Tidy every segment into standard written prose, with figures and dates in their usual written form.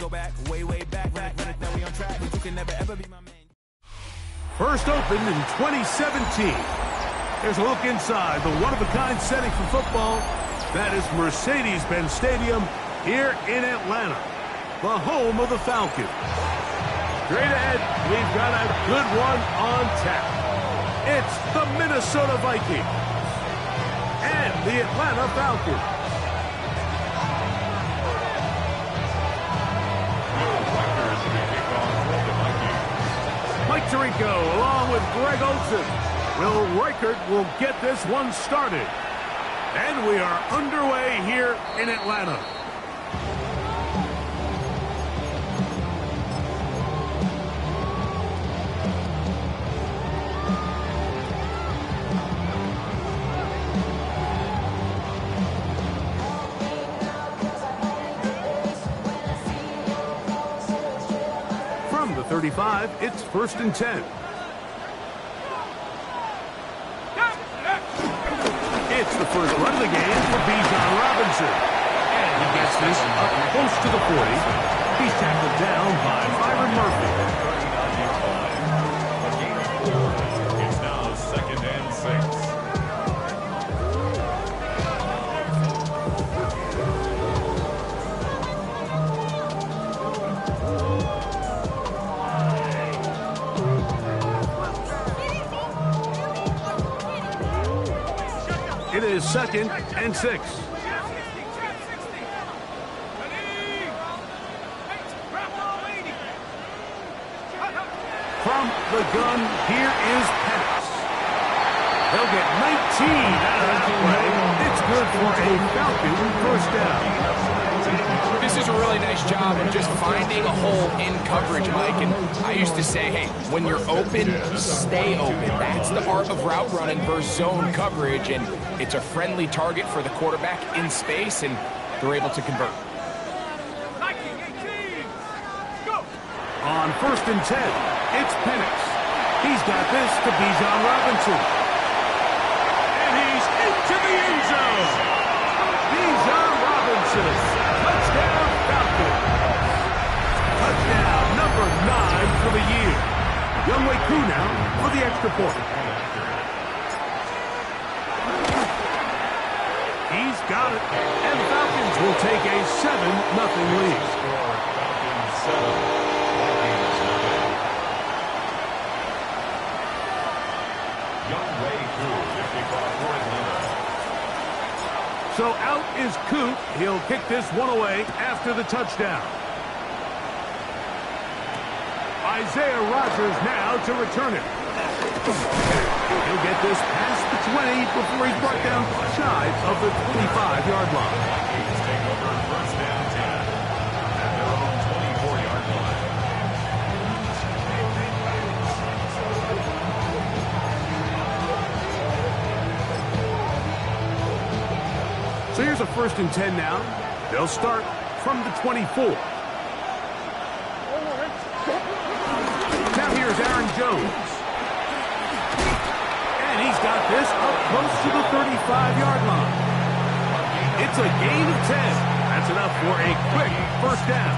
go back, way back. Now we on track. You can never ever be my man. First opened in 2017. There's a look inside the one-of-a-kind setting for football. That is Mercedes-Benz Stadium here in Atlanta, the home of the Falcons. Straight ahead, we've got a good one on tap. It's the Minnesota Vikings and the Atlanta Falcons. Mike Tirico along with Greg Olsen. Will Reichert will get this one started. And we are underway here in Atlanta. From the 35, it's 1st and 10. It's the first run of the game for Bijan Robinson. And he gets this up close to the 40. He's tackled down by Byron Murphy. It's now 2nd and 6. It is 2nd and 6. From the gun, here is Penix. They'll get 19 out of that play. It's good for a Falcon first down. This is a really nice job of just finding a hole in coverage, Mike. And I used to say, hey, when you're open, stay open. That's the art of route running versus zone coverage. And it's a friendly target for the quarterback in space, and they're able to convert. On 1st and 10, it's Penix. He's got this to Bijan Robinson. And he's into the end zone. Bijan Robinson. Touchdown, Falcons. Touchdown number 9 for the year. Youngway Koo now for the extra point. He's got it. And the Falcons will take a 7-0 lead. So out is Coop. He'll kick this one away after the touchdown. Isaiah Rodgers now to return it. He'll get this past the 20 before he's brought down shy of the 25-yard line. Take over 1st down 10 at their own 24-yard line. So here's a 1st and 10 now. They'll start from the 24. Now here's Aaron Jones. And he's got this up close to the 35-yard line. It's a gain of 10. That's enough for a quick first down.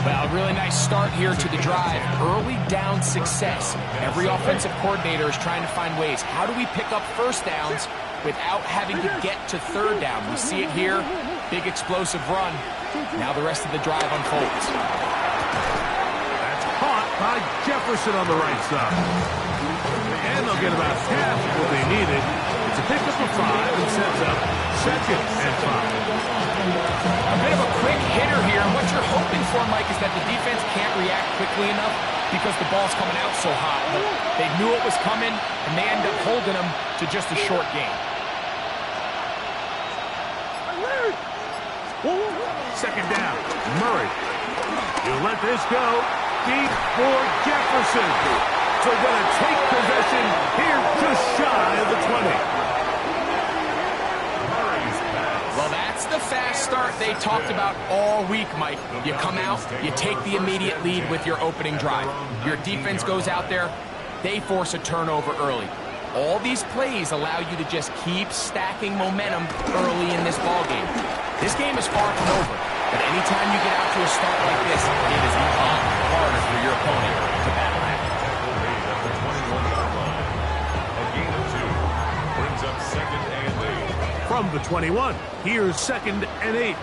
Well, a really nice start here to the drive. Early down success. Every offensive coordinator is trying to find ways. How do we pick up first downs without having to get to 3rd down? We see it here. Big explosive run. Now the rest of the drive unfolds. That's caught by Jefferson on the right side. And they'll get about half what they needed. It's a pickup of 5 and sets up 2nd and 5. A bit of a quick hitter here. What you're hoping for, Mike, is that the defense can't react quickly enough because the ball's coming out so hot. But they knew it was coming, and they end up holding them to just a short gain. 2nd down. Murray. You let this go. Deep for Jefferson. So they're going to take possession here just shy of the 20. Well, that's the fast start they talked about all week, Mike. You come out, you take the immediate lead with your opening drive. Your defense goes out there, they force a turnover early. All these plays allow you to just keep stacking momentum early in this ballgame. This game is far from over. But anytime you get out to a start like this, it is a lot harder for your opponent to battle back. At the 21-yard line. A gain of 2 brings up 2nd and 8. From the 21, here's 2nd and 8.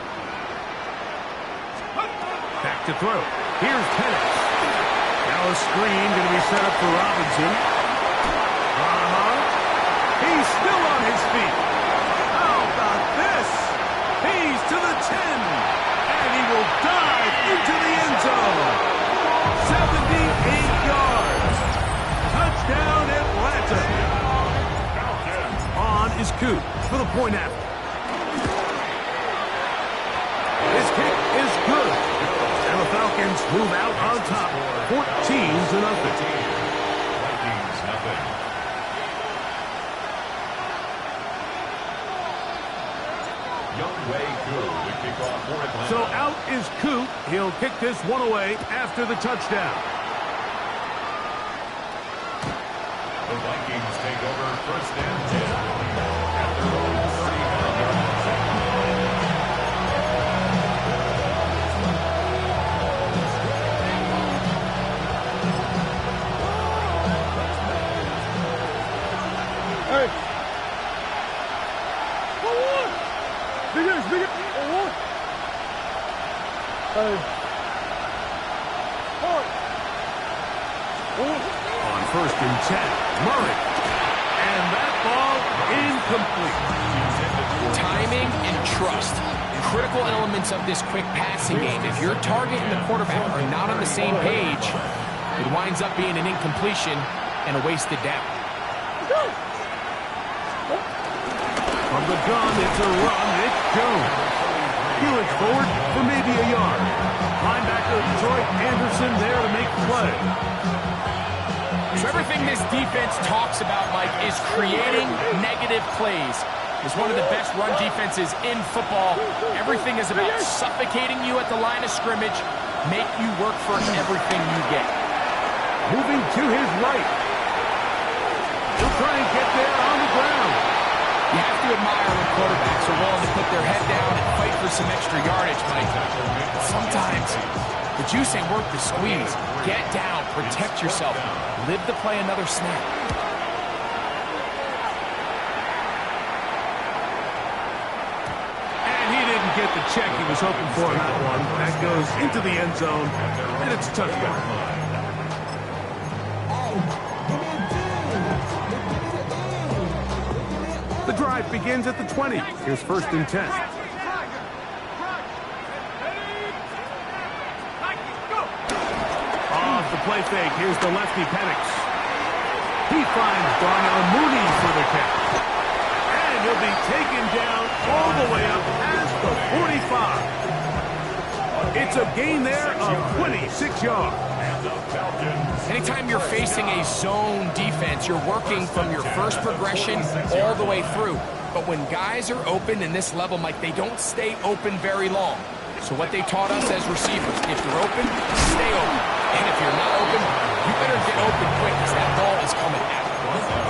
Back to throw. Here's Penix. Now a screen going to be set up for Robinson. He's still on his feet. How about this? He's to the 10. And he will dive into the end zone. 78 yards. Touchdown, Atlanta. On is Coop for the point after. His kick is good. And the Falcons move out on top, 14-0. Vikings, nothing. So out is Coop. He'll kick this one away after the touchdown. The Vikings take over 1st and 10 at their own 39-yard Hey. Bigger. On 1st and 10, Murray. And that ball incomplete. Timing and trust. Critical elements of this quick passing game. If your target and the quarterback are not on the same page, it winds up being an incompletion and a wasted down. From the gun, it's a run. It's Jones. Hewitt forward for maybe a yard. Linebacker Detroit Anderson there to make the play. So everything this defense talks about, Mike, is creating negative plays. It's one of the best run defenses in football. Everything is about suffocating you at the line of scrimmage, make you work for everything you get. Moving to his right. He'll try and get there on the ground. You have to admire when quarterbacks are willing to put their head down and fight for some extra yardage, Mike. Sometimes the juice ain't worth the squeeze. Get down, protect yourself, live to play another snap. And he didn't get the check he was hoping for in that one. That goes into the end zone, and it's a touchdown. The drive begins at the 20. Here's 1st and 10. Off the play fake. Here's the lefty Penix. He finds Darnell Mooney for the catch. And he'll be taken down all the way up past the 45. It's a gain there of 26 yards. Anytime you're facing a zone defense, you're working from your first progression all the way through. But when guys are open in this level, Mike, they don't stay open very long. So what they taught us as receivers, if you're open, stay open. And if you're not open, you better get open quick because that ball is coming out.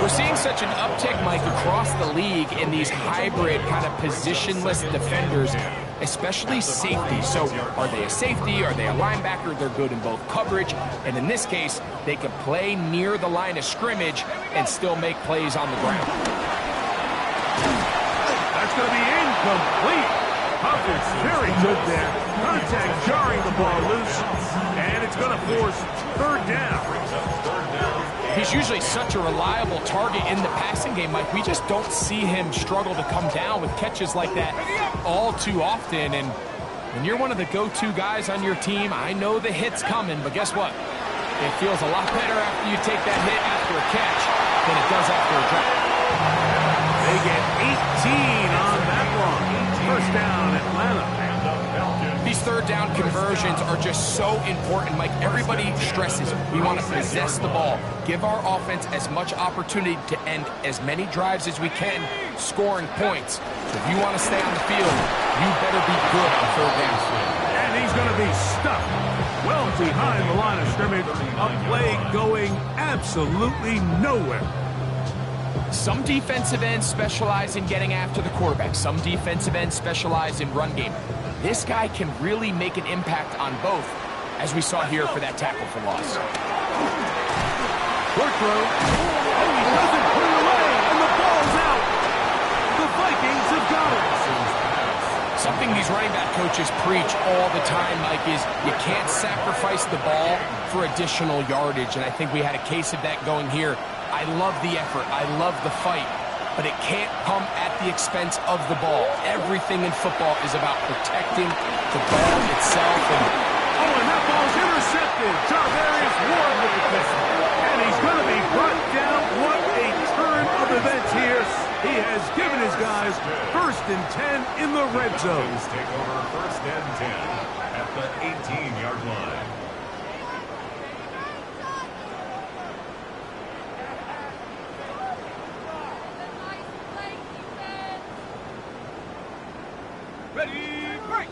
We're seeing such an uptick, Mike, across the league in these hybrid kind of positionless defenders, especially safety. So are they a safety? Are they a linebacker? They're good in both coverage. And in this case, they can play near the line of scrimmage and still make plays on the ground. That's going to be incomplete. Huff is very good there. Contact jarring the ball loose. And it's going to force 3rd down. He's usually such a reliable target in the passing game, Mike. We just don't see him struggle to come down with catches like that all too often. And when you're one of the go-to guys on your team, I know the hit's coming, but guess what? It feels a lot better after you take that hit after a catch than it does after a drop. They get 18 on that one. 1st down, Atlanta. These 3rd down conversions are just so important, Mike. Everybody stresses we want to possess the ball, give our offense as much opportunity to end as many drives as we can, scoring points. So if you want to stay on the field, you better be good on 3rd down. And he's going to be stuck well behind the line of scrimmage. A play going absolutely nowhere. Some defensive ends specialize in getting after the quarterback. Some defensive ends specialize in run game. This guy can really make an impact on both, as we saw here for that tackle for loss. Short throw. Oh, he doesn't put it away, and the ball's out. The Vikings have got it. Something these running back coaches preach all the time, Mike, is you can't sacrifice the ball for additional yardage, and I think we had a case of that going here. I love the effort. I love the fight, but it can't come at the expense of the ball. Everything in football is about protecting the ball itself. And that ball's intercepted. Tarvarius Ward with the catch. And he's going to be brought down. What a turn of events here. He has given his guys 1st and 10 in the red zone. Take over 1st and 10 at the 18-yard line. Ready, break.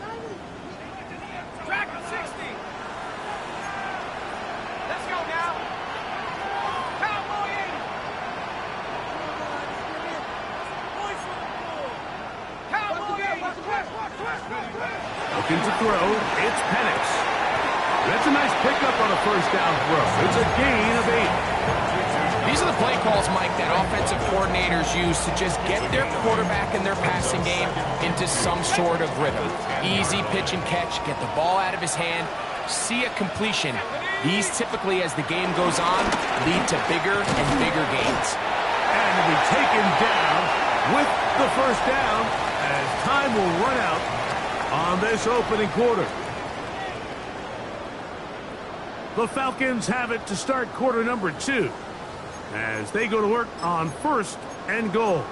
Track 60. Let's go now. Cowboy 80. Cowboy 80. Looking to throw. It's Penix. That's a nice pickup on a 1st down throw. It's a gain of 8. These are the play calls, Mike, that offensive coordinators use to just get their quarterback and their passing game into some sort of rhythm. Easy pitch and catch, get the ball out of his hand, see a completion. These typically, as the game goes on, lead to bigger and bigger gains. And to be taken down with the 1st down as time will run out on this opening quarter. The Falcons have it to start quarter number 2 as they go to work on 1st and goal.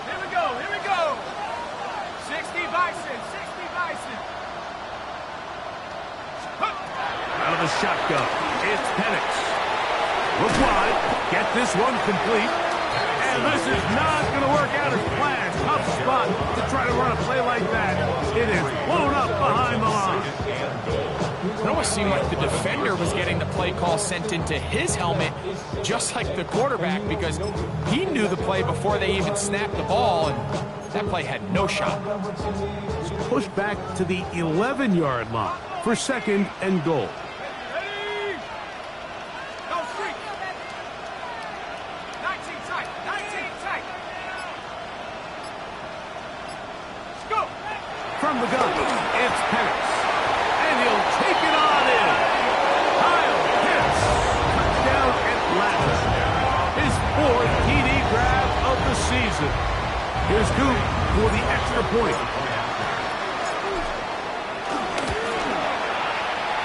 Here we go, here we go. 60 Bison, 60 Bison. Out of the shotgun, it's Penix. Look wide, get this one complete. And this is not going to work out as planned. Tough spot to try to run a play like that. It is blown up behind the line. It almost seemed like the defender was getting the play call sent into his helmet, just like the quarterback, because he knew the play before they even snapped the ball, and that play had no shot. Pushed back to the 11-yard line for 2nd and goal. Ready? Go streak. 19 tight, 19 tight. Let's go. From the gun, it's Penix. And he'll take it on in. Kyle Pitts. Touchdown Atlanta. His 4th TD grab of the season. Here's Coop for the extra point.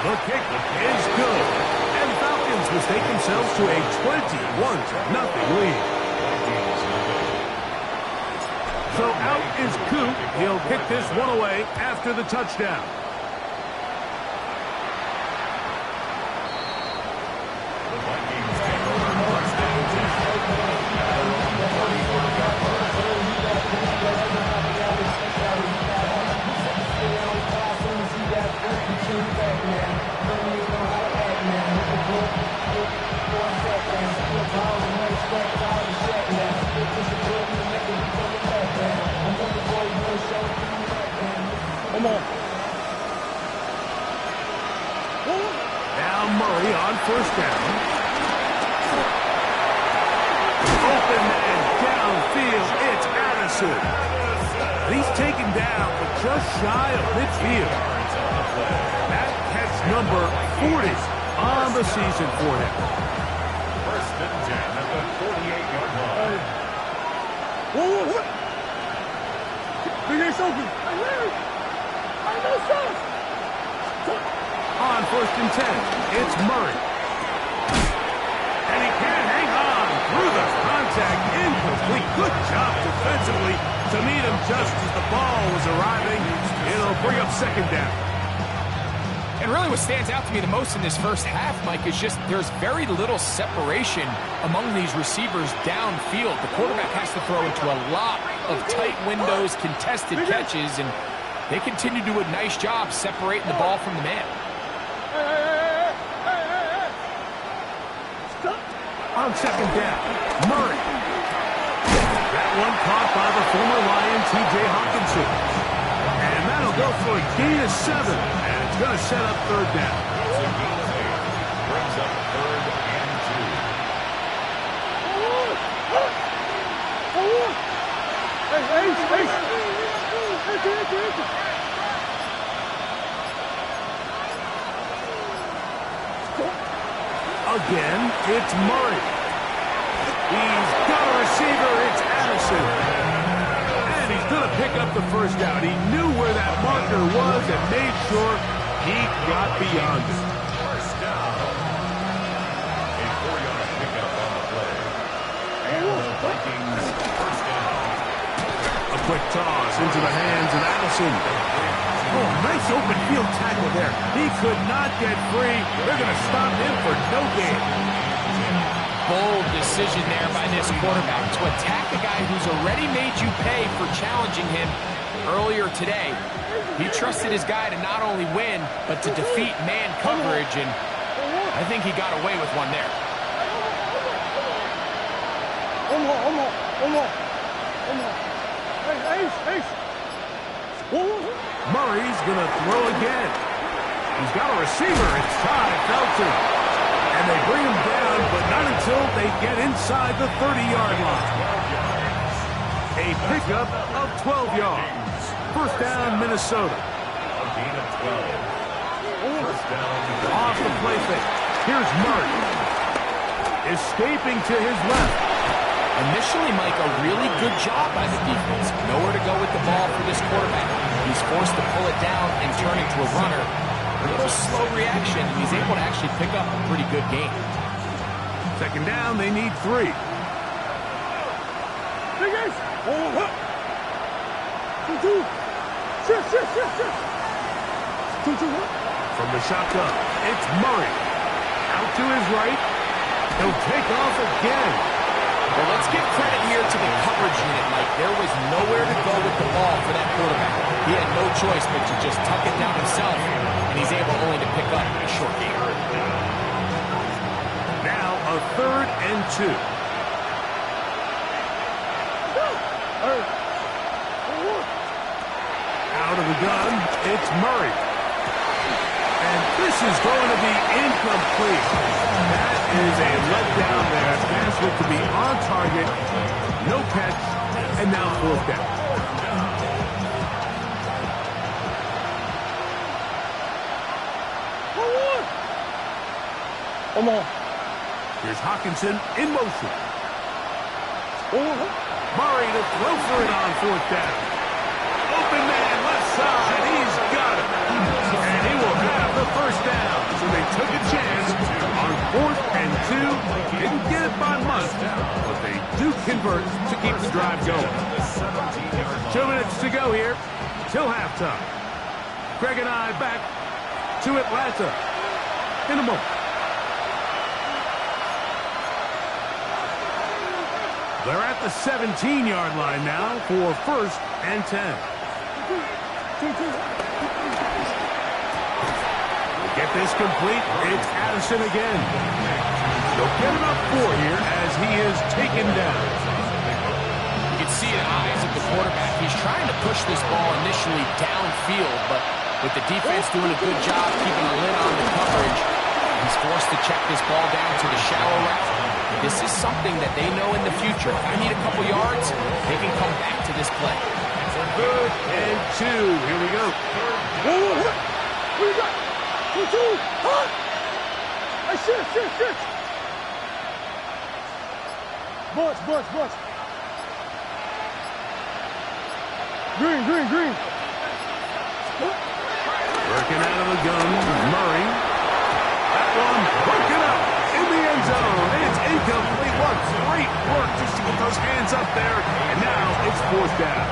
The kick is good. And Falcons mistake themselves to a 21-0 lead. So out is Coop. He'll kick this one away after the touchdown. The Vikings take over 1st and 10. Come on. Now Murray on 1st down. Open and downfield. It's Addison. He's taken down, but just shy of midfield. That catch number 40 on the season for him. 1st and 10 at the 48-yard line. Whoa. Big Ace open. On 1st and 10, it's Murray. And he can't hang on through the contact. Incomplete. Good job defensively to meet him just as the ball was arriving. It'll bring up 2nd down. And really what stands out to me the most in this first half, Mike, is just there's very little separation among these receivers downfield. The quarterback has to throw into a lot of tight windows, contested catches, and They continue to do a nice job separating the ball from the man. On second down, Murray. That one caught by the former Lion, T.J. Hawkinson. And that'll go for a gain of 7. And it's going to set up third down. It's a gain of 8. Brings up 3rd and 2. Again, it's Murray. He's got a receiver. It's Addison. And he's going to pick up the first down. He knew where that marker was and made sure he got beyond it. First down. A 4-yard pickup on the play. And the Vikings first down. A quick toss into the hands of Addison. Oh, nice open field tackle there. He could not get free. They're going to stop him for no gain. Bold decision there by this quarterback to attack a guy who's already made you pay for challenging him earlier today. He trusted his guy to not only win, but to defeat man coverage, and I think he got away with one there. Murray's going to throw again. He's got a receiver. It's Ty Felton. And they bring him down, but not until they get inside the 30-yard line. A pickup of 12 yards. First down, Minnesota. A gain of 12. First down. Off the play fake. Here's Murray. Escaping to his left. Initially, Mike, a really good job by the defense. Nowhere to go with the ball for this quarterback. He's forced to pull it down and turn into a runner. A little slow reaction, and he's able to actually pick up a pretty good gain. Second down, they need 3. From the shotgun, it's Murray. Out to his right. He'll take off again. Well, let's give credit here to the coverage unit, Mike. There was nowhere to go with the ball for that quarterback. He had no choice but to just tuck it down himself, and he's able only to pick up a short gain. Now a 3rd and 2. Out of the gun, it's Murray. And this is going to be incomplete. That is a letdown there. Pass looked to be on target. No catch. And now 4th down. Here's Hawkinson in motion. Murray to throw for it on 4th down. Open man, left side. He's got it. And he will have the first down. So they took a chance on 4th and 2. Didn't get it by much, but they do convert to keep the drive going. 2 minutes to go here till halftime. Greg and I back to Atlanta in a moment. They're at the 17-yard line now for 1st and 10. Get this complete. It's Addison again. They'll get enough 4 here as he is taken down. You can see in the eyes of the quarterback, he's trying to push this ball initially downfield, but with the defense doing a good job keeping a lid on the coverage, he's forced to check this ball down to the shallow route. This is something that they know in the future. If I need a couple yards, they can come back to this play. 3rd and 2. Here we go. Butch. Green. Working out of the gun, Murray. That one broken up in the end zone. It's incomplete. What great work just to get those hands up there. And now it's 4th down.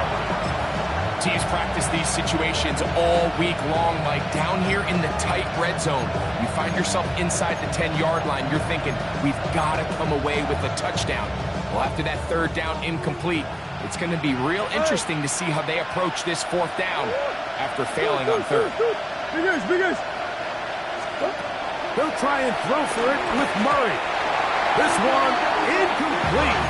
Teams practice these situations all week long, Mike. Down here in the tight red zone, you find yourself inside the 10-yard line. You're thinking, we've got to come away with a touchdown. Well, after that 3rd down incomplete, it's going to be real interesting to see how they approach this 4th down. after failing on third. Big. They'll try and throw for it with Murray. This one incomplete.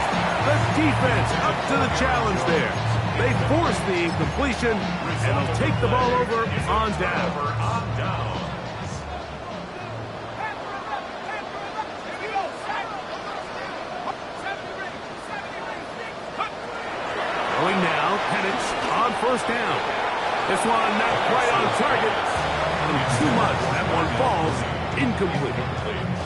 The defense up to the challenge there. They force the incompletion, and they'll take the ball over on down. Going now, Penance on first down. This one not quite on target. And too much. That one falls incomplete.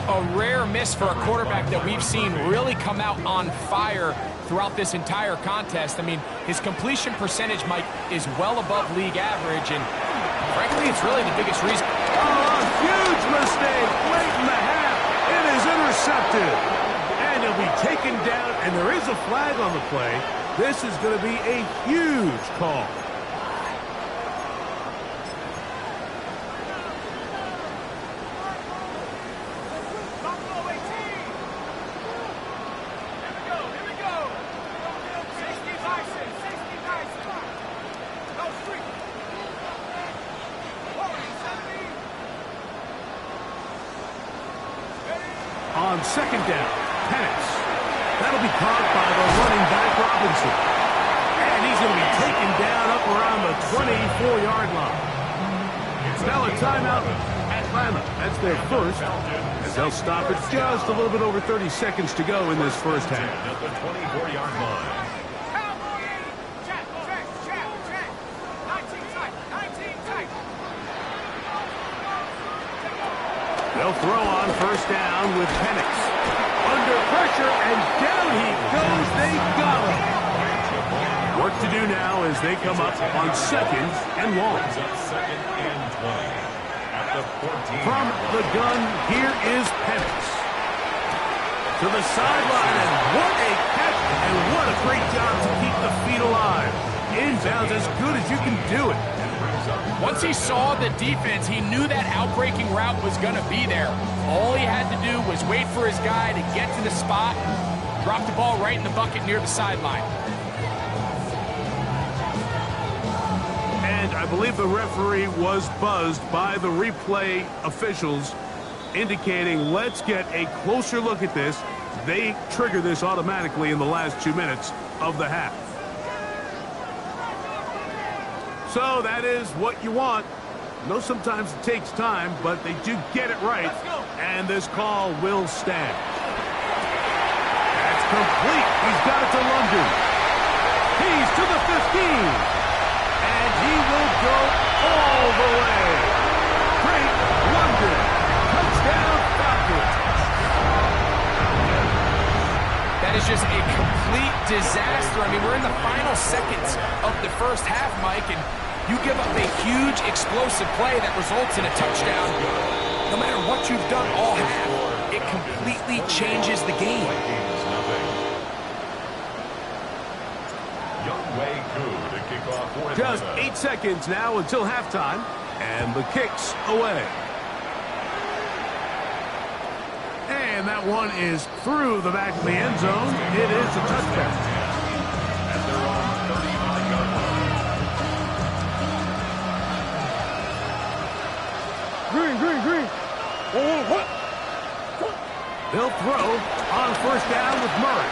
A rare miss for a quarterback that we've seen really come out on fire throughout this entire contest. I mean, his completion percentage, Mike, is well above league average, and frankly, it's really the biggest reason. Oh, huge mistake late in the half. It is intercepted. And he'll be taken down, and there is a flag on the play. This is going to be a huge call. On second down, Penance. That'll be caught by the running back, Robinson. And he's going to be taken down up around the 24-yard line. It's now a timeout, Atlanta. That's their first, as they'll stop it just a little bit over 30 seconds to go in this first half. At the 24-yard line. They'll throw on first down with Penix. Under pressure, and down he goes. They got him. Work to do now as they come up on second and long. Second and 20. At the 14. From the gun, here is Penix. To the sideline, and what a catch, and what a great job to keep the feet alive. Inbounds as good as you can do it. Once he saw the defense, he knew that outbreaking route was going to be there. All he had to do was wait for his guy to get to the spot, drop the ball right in the bucket near the sideline. And I believe the referee was buzzed by the replay officials, indicating let's get a closer look at this. They trigger this automatically in the last 2 minutes of the half. So that is what you want. I know sometimes it takes time, but they do get it right. And this call will stand. That's complete. He's got it to London. He's to the 15. And he will go all the way. Great London. Touchdown Falcons. That is just a complete disaster. I mean, we're in the final seconds of the first half, Mike, and you give up a huge explosive play that results in a touchdown. No matter what you've done all half, it completely changes the game. Just 8 seconds now until halftime, and the kick's away. And that one is through the back of the end zone. It is a touchdown. Green. What? They'll throw on first down with Murray.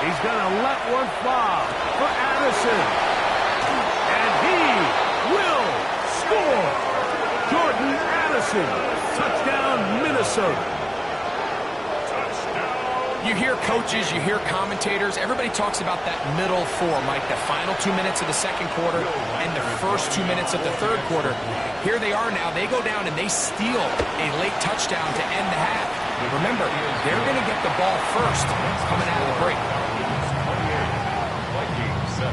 He's going to let one fly for Addison. And he will score. Jordan Addison. Touchdown, Minnesota. You hear coaches, you hear commentators, everybody talks about that middle four, Mike, the final 2 minutes of the second quarter and the first 2 minutes of the third quarter. Here they are now. They go down and they steal a late touchdown to end the half. Remember, they're going to get the ball first coming out of the break. Vikings 7.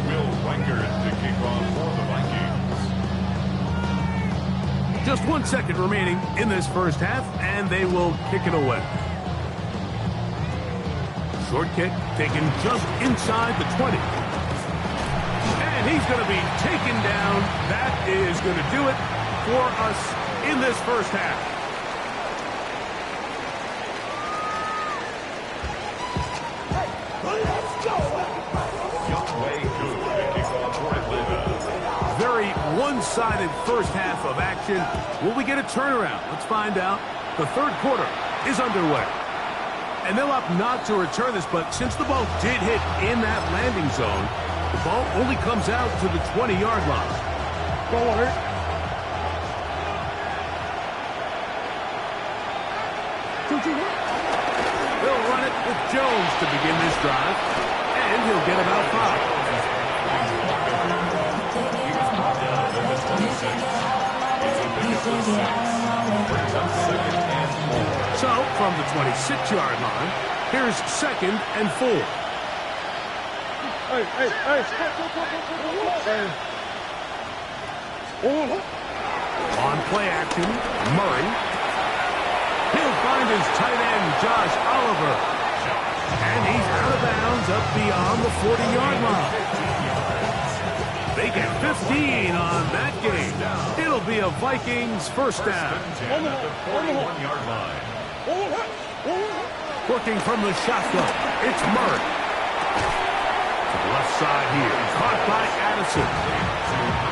Will Reichard to kick off for the Vikings. Just 1 second remaining in this first half, and they will kick it away. Short kick taken just inside the 20. And he's going to be taken down. That is going to do it for us in this first half. Young Way Koo to kick very one-sided first half of action. Will we get a turnaround? Let's find out. The third quarter is underway. And they'll opt not to return this, but since the ball did hit in that landing zone, the ball only comes out to the 20-yard line. Ball alert. They'll run it with Jones to begin this drive, and he'll get about 5. So, from the 26-yard line, here's 2nd and 4. Hey, hey, hey. On play action, Murray. He'll find his tight end, Josh Oliver. And he's out of bounds up beyond the 40-yard line. They get 15 on that game. It'll be a Vikings first down. At the 41-yard line. Working from the shotgun, it's Murray. To the left side here, caught by Addison.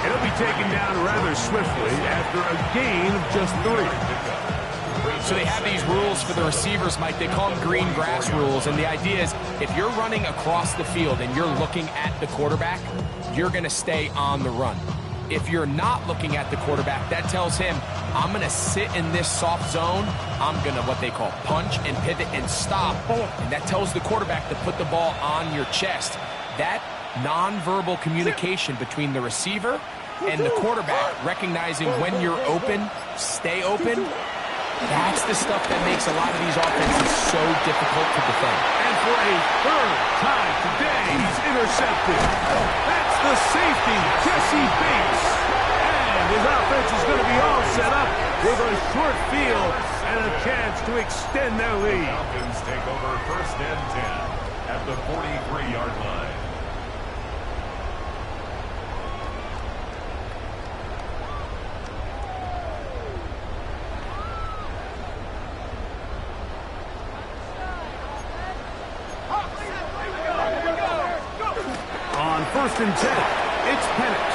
It'll be taken down rather swiftly after a gain of just 3. So they have these rules for the receivers, Mike. They call them green grass rules, and the idea is if you're running across the field and you're looking at the quarterback, you're going to stay on the run. If you're not looking at the quarterback, that tells him, I'm going to sit in this soft zone. I'm going to what they call punch and pivot and stop. And that tells the quarterback to put the ball on your chest. That nonverbal communication between the receiver and the quarterback, recognizing when you're open, stay open, that's the stuff that makes a lot of these offenses so difficult to defend. And for a third time today, he's intercepted. That's the safety, Jesse Bates. And his offense is going to be all set up with a short field and a chance to extend their lead. Falcons take over 1st and 10 at the 43-yard line. On 1st and 10, it's Penix.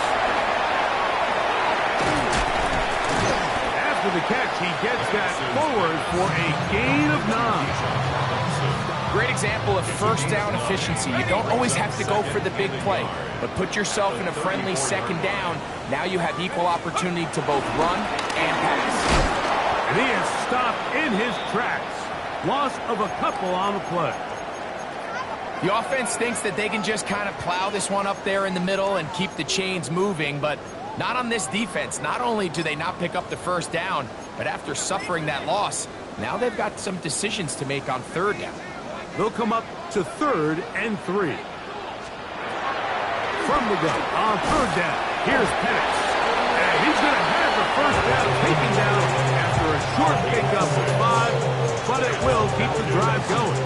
After the catch, he gets that forward for a gain of 9. Great example of first down efficiency. You don't always have to go for the big play, but put yourself in a friendly 2nd down. Now you have equal opportunity to both run and pass. And he is stopped in his tracks. Loss of a couple on the play. The offense thinks that they can just kind of plow this one up there in the middle and keep the chains moving, but not on this defense. Not only do they not pick up the first down, but after suffering that loss, now they've got some decisions to make on 3rd down. They'll come up to 3rd and 3. From the gun on 3rd down, here's Penix. And he's going to have the first down taken down after a short pickup of 5, but it will keep the drive going.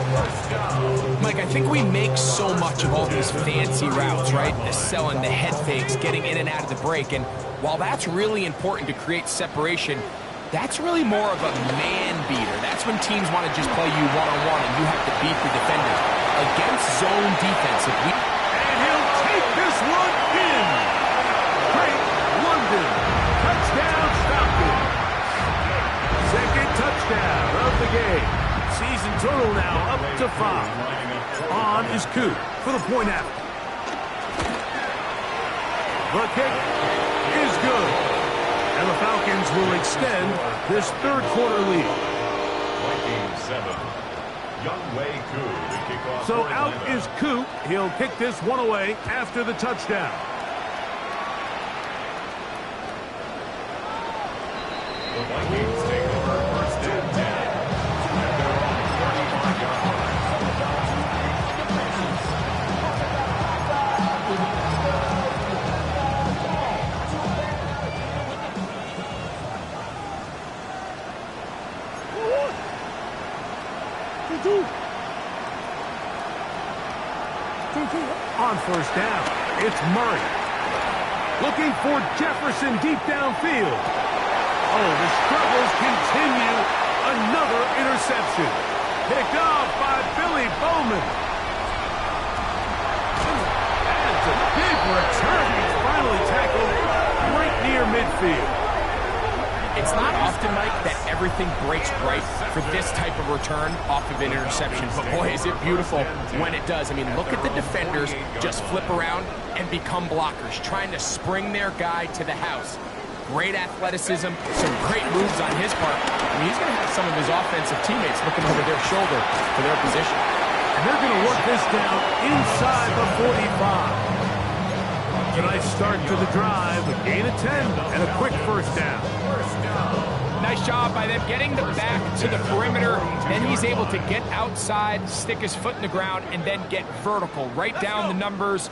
Mike, I think we make so much of all these fancy routes, right? The selling, the head fakes, getting in and out of the break. And while that's really important to create separation, that's really more of a man beater. That's when teams want to just play you one-on-one and you have to beat the defender. Against zone defense, and he'll take this one in. Great London. Touchdown, Falcons. 2nd touchdown of the game. Season total now up to 5. On is Coop for the point after. The kick is good. And the Falcons will extend this 3rd quarter lead. Vikings 7. Young Wei Koo to kick off. So out is Coop. He'll kick this one away after the touchdown. The Vikings take over 1st and 10 at their own 35-yard line. On 1st down, it's Murray. Looking for Jefferson deep downfield. Oh, the struggles continue. Another interception. Picked off by Billy Bowman. That's a big return. He's finally tackled field. It's not often, Mike, that everything breaks right for this type of return off of an interception. But boy, is it beautiful when it does. I mean, look at the defenders just flip around and become blockers, trying to spring their guy to the house. Great athleticism, some great moves on his part. I mean, he's going to have some of his offensive teammates looking over their shoulder for their position. And they're going to work this down inside the 45. A nice start to the drive, a gain of 10, and a quick first down. Nice job by them getting the back to the perimeter. Then he's able to get outside, stick his foot in the ground, and then get vertical. Right down the numbers.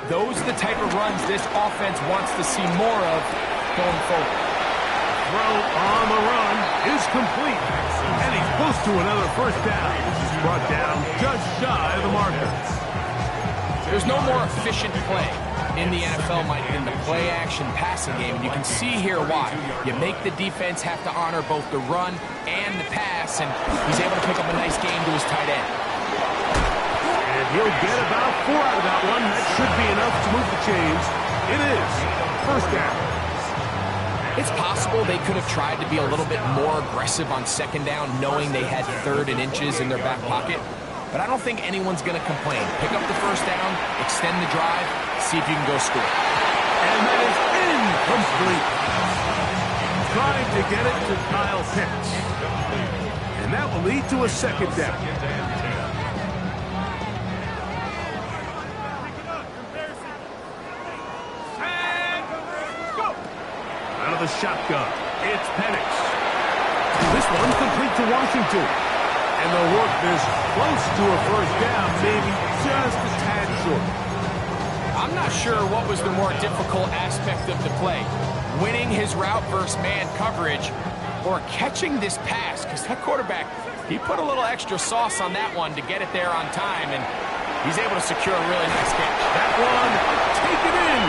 Those are the type of runs this offense wants to see more of going forward. Throw on the run is complete. And he's close to another first down. This is brought down just shy of the marker. There's no more efficient play in the NFL, Mike, than the play-action passing game. And you can see here why. You make the defense have to honor both the run and the pass, and he's able to pick up a nice game to his tight end. And he'll get about 4 out of that one. That should be enough to move the chains. It is first down. It's possible they could have tried to be a little bit more aggressive on second down, knowing they had 3rd and inches in their back pocket. But I don't think anyone's going to complain. Pick up the first down, extend the drive, see if you can go score. And that is incomplete. Trying to get it to Kyle Pitts. And that will lead to a second down. Out of the shotgun, it's Penix. This one complete to Washington. And they'll work this close to a first down, maybe just a tad short. I'm not sure what was the more difficult aspect of the play. Winning his route versus man coverage or catching this pass, because that quarterback, he put a little extra sauce on that one to get it there on time, and he's able to secure a really nice catch. That one taken in